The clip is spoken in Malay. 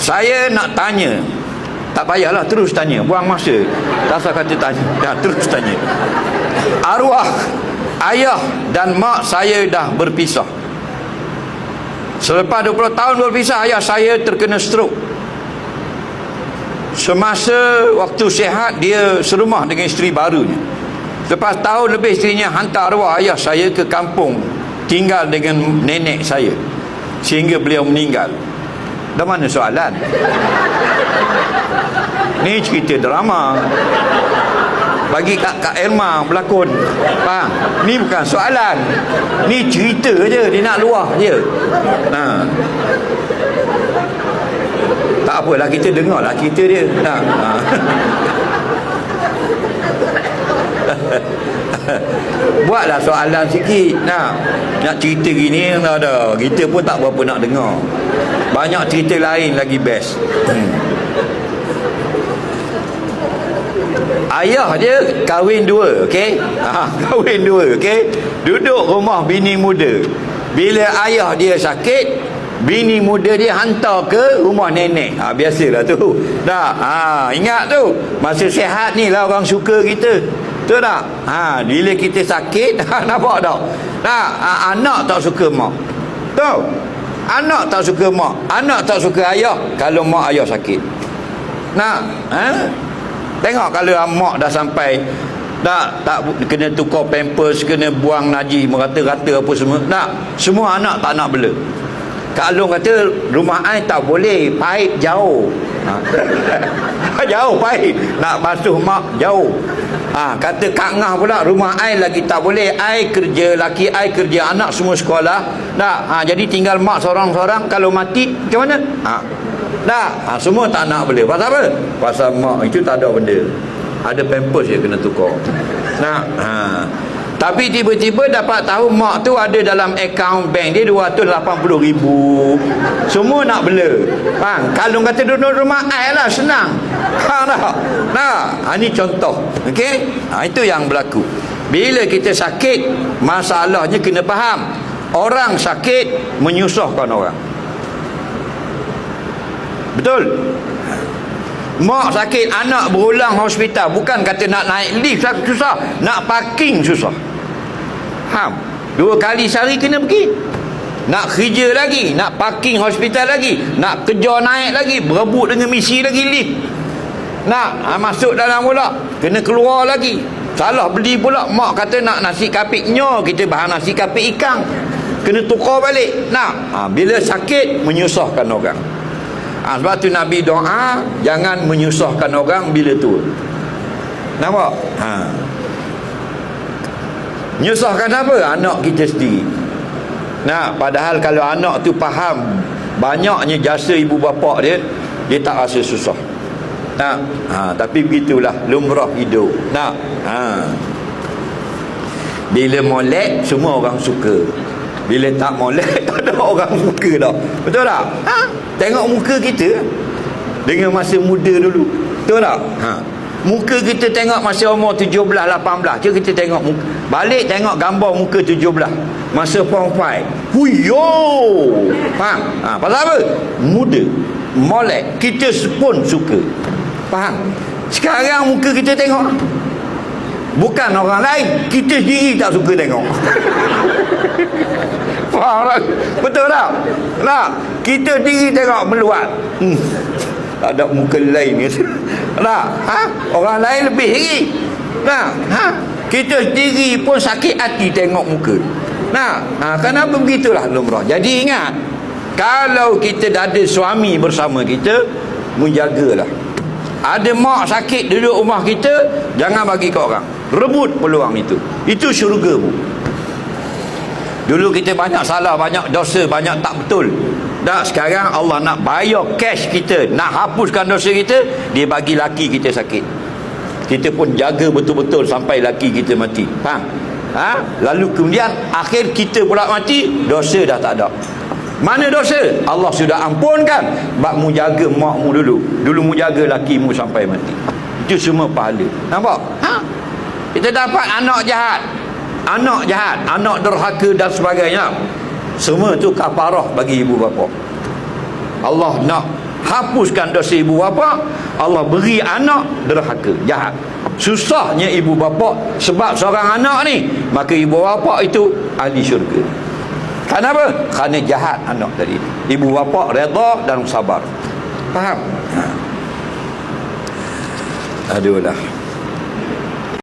Saya nak tanya, tak payahlah terus tanya, buang masa. Tak usah kata tanya, terus tanya. Arwah ayah dan mak saya dah berpisah. Selepas 20 tahun berpisah, ayah saya terkena stroke. Semasa waktu sihat, dia serumah dengan isteri barunya. Lepas tahun lebih, isterinya hantar arwah ayah saya ke kampung, tinggal dengan nenek saya sehingga beliau meninggal. Dah mana soalan? Ni cerita drama. Bagi Kak Irma berlakon. Faham? Ni bukan soalan. Ni cerita je, dia nak luah je. Tak apalah, kita dengarlah cerita dia. Buatlah soalan sikit. Nak cerita gini tak ada. Kita pun tak berapa nak dengar. Banyak cerita lain lagi best. Ayah dia kahwin dua, okey? Kahwin dua, okey? Duduk rumah bini muda. Bila ayah dia sakit, bini muda dia hantar ke rumah nenek. Biasalah tu. Ingat tu. Masa sihat ni lah orang suka kita. Betul tak? Bila kita sakit, nampak tak? Anak tak suka mak. Tahu? Anak tak suka mak. Anak tak suka ayah kalau mak ayah sakit. Tengok kalau mak dah sampai tak kena tukar pampers, kena buang najis, merata-rata apa semua. Semua anak tak nak bela. Kak Long kata rumah ai tak boleh, paip jauh. Jauh paip, nak basuh mak jauh. Kata Kak Ngah pula rumah ai lagi tak boleh, ai kerja, laki ai kerja, anak semua sekolah. Jadi tinggal mak seorang-seorang, kalau mati macam mana? Semua tak nak bela. Pasal apa? Pasal mak itu tak ada benda. Ada pampers je kena tukar. Tapi tiba-tiba dapat tahu mak tu ada dalam akaun bank dia 280,000. Semua nak bela. Kalau kata duduk rumah ai lah, senang. Ini contoh. Okey? Itu yang berlaku. Bila kita sakit, masalahnya kena faham. Orang sakit menyusahkan orang. Betul? Mak sakit, anak berulang hospital. Bukan kata nak naik lift susah, nak parking susah. 2 kali sehari kena pergi. Nak kerja lagi, nak parking hospital lagi, nak kerja naik lagi, berebut dengan misi lagi lift. Nak masuk dalam pula, kena keluar lagi. Salah beli pula. Mak kata nak nasi kapik nyo, kita bahan nasi kapik ikan, kena tukar balik. Bila sakit menyusahkan orang. Sebab tu Nabi doa jangan menyusahkan orang bila tua. Nampak? Menyusahkan apa? Anak kita sendiri. Padahal kalau anak tu faham banyaknya jasa ibu bapa dia, dia tak rasa susah. Tapi begitulah lumrah hidup. Bila molek semua orang suka. Bila tak molek tak ada orang suka dah. Betul tak? Tengok muka kita dengan masa muda dulu. Betul tak? Muka kita tengok masa umur 17, 18. Cuba kita tengok muka. Balik tengok gambar muka 17 masa form 5. Huyo. Faham? Pasal apa? Muda, molek, kita pun suka. Faham? Sekarang muka kita tengok, bukan orang lain, kita sendiri tak suka tengok. Faham tak? Betul tak? Kita sendiri tengok meluat. Tak ada muka lain ni. Orang lain lebih lagi. Kita sendiri pun sakit hati tengok muka. Kenapa begitulah lumrah. Jadi ingat, kalau kita dah ada suami bersama kita, menjagalah. Ada mak sakit duduk rumah kita, jangan bagi ke orang. Rebut peluang itu. Itu syurga bu. Dulu kita banyak salah, banyak dosa, banyak tak betul. Sekarang Allah nak bayar cash kita, nak hapuskan dosa kita, dia bagi laki kita sakit. Kita pun jaga betul-betul sampai laki kita mati. Faham? Lalu kemudian akhir kita pula mati, dosa dah tak ada. Mana dosa? Allah sudah ampunkan. Bakmu jaga makmu dulu. Dulu mu jaga lakimu sampai mati. Itu semua pahala. Nampak? Kita dapat anak jahat, anak derhaka dan sebagainya. Semua tu kafarah bagi ibu bapa. Allah nak hapuskan dosa ibu bapa, Allah beri anak derhaka, jahat. Susahnya ibu bapa sebab seorang anak ni, maka ibu bapa itu ahli syurga. Kenapa? Kerana jahat anak tadi. Ibu bapa redha dan sabar. Faham? Aduhlah.